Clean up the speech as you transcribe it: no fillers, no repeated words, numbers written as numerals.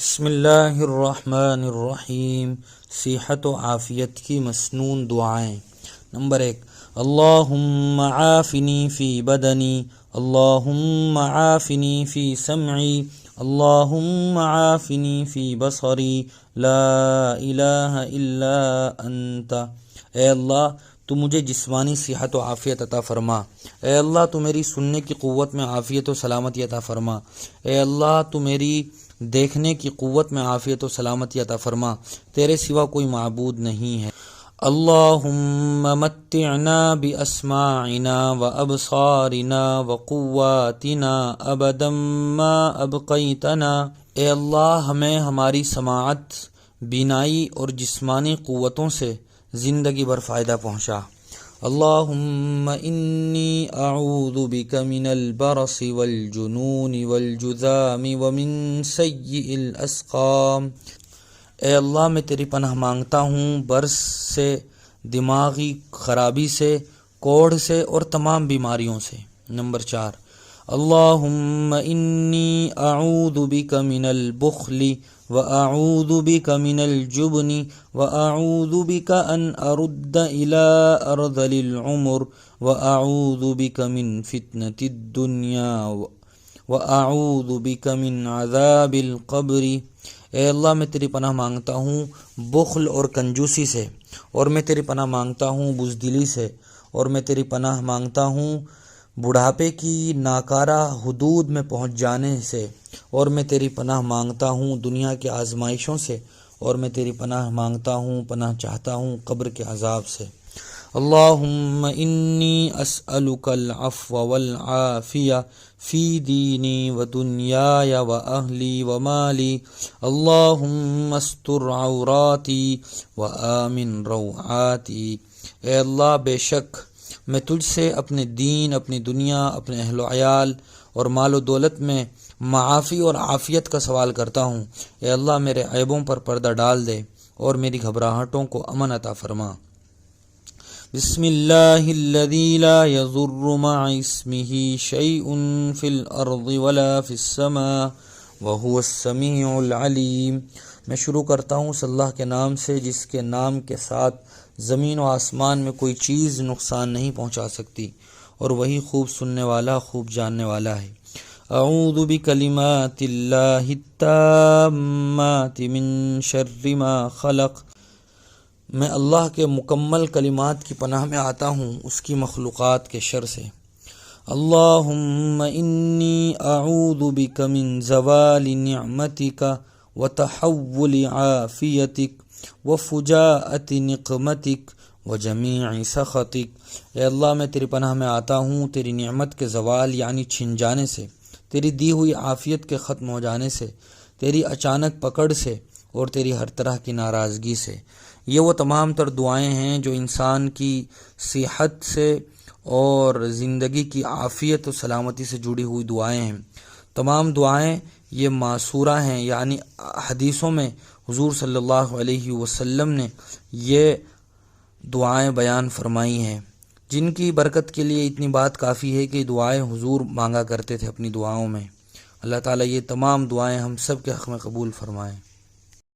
بسم اللہ الرحمن الرحیم۔ صحت و عافیت کی مسنون دعائیں۔ نمبر 1، اللہم عافنی فی بدنی، اللہم عافنی فی سمعی، اللہم عافنی فی بصری، لا الہ الا انت۔ اے اللہ تو مجھے جسمانی صحت و عافیت عطا فرما۔ اے اللہ تو میری سننے کی قوت میں عافیت و سلامتی عطا فرما۔ اے اللہ تو میری دیکھنے کی قوت میں عافیت و سلامتی عطا فرما، تیرے سوا کوئی معبود نہیں ہے۔ اللہم متعنا باسماعنا وابصارنا وقواتنا ابدا ما ابقیتنا۔ اے اللہ ہمیں ہماری سماعت، بینائی اور جسمانی قوتوں سے زندگی بھر فائدہ پہنچا۔ اللہم انی اعوذ بک من البرص والجنون والجذام ومن سیئ الاسقام۔ اے اللہ میں تیری پناہ مانگتا ہوں برص سے، دماغی خرابی سے، کوڑھ سے اور تمام بیماریوں سے۔ نمبر 4، اللہم انی اعوذ بک من البخل واعوذ بک من الجبن واعوذ بک ان ارد الى ارذل العمر واعوذ بک من فتنة الدنیا واعوذ بک من عذاب القبر۔ اے اللہ میں تیری پناہ مانگتا ہوں بخل اور کنجوسی سے، اور میں تیری پناہ مانگتا ہوں بزدلی سے، اور میں تیری پناہ مانگتا ہوں بڑھاپے کی ناکارہ حدود میں پہنچ جانے سے، اور میں تیری پناہ مانگتا ہوں دنیا کی آزمائشوں سے، اور میں تیری پناہ مانگتا ہوں، پناہ چاہتا ہوں قبر کے عذاب سے۔ اللہم انی اسألک العفو والعافیہ فی دینی و دنیای و اہلی و مالی، اللہم استر عوراتی و آمن روعاتی۔ اے اللہ بے شک میں تجھ سے اپنے دین، اپنی دنیا، اپنے اہل و عیال اور مال و دولت میں معافی اور عافیت کا سوال کرتا ہوں۔ اے اللہ میرے عیبوں پر پردہ ڈال دے اور میری گھبراہٹوں کو امن عطا فرما۔ بسم اللہ الذی لا یضر مع اسمہ شیء فی الارض ولا فی السماء وہو السمیع العلیم۔ میں شروع کرتا ہوں اس اللہ کے نام سے جس کے نام کے ساتھ زمین و آسمان میں کوئی چیز نقصان نہیں پہنچا سکتی، اور وہی خوب سننے والا، خوب جاننے والا ہے۔ اعوذ بکلمات اللہ التامات من شر ما خلق۔ میں اللہ کے مکمل کلمات کی پناہ میں آتا ہوں اس کی مخلوقات کے شر سے۔ اللہم انی اعوذ بک من زوال نعمتک وتحول عافیتک وفجاءت نقمتک وجمیع سخطک۔ اے اللہ میں تیری پناہ میں آتا ہوں تیری نعمت کے زوال یعنی چھن جانے سے، تیری دی ہوئی عافیت کے ختم ہو جانے سے، تیری اچانک پکڑ سے اور تیری ہر طرح کی ناراضگی سے۔ یہ وہ تمام تر دعائیں ہیں جو انسان کی صحت سے اور زندگی کی عافیت و سلامتی سے جڑی ہوئی دعائیں ہیں۔ تمام دعائیں یہ معصورہ ہیں، یعنی حدیثوں میں حضور صلی اللہ علیہ وسلم نے یہ دعائیں بیان فرمائی ہیں، جن کی برکت کے لیے اتنی بات کافی ہے کہ دعائیں حضور مانگا کرتے تھے اپنی دعاؤں میں۔ اللہ تعالیٰ یہ تمام دعائیں ہم سب کے حق میں قبول فرمائیں۔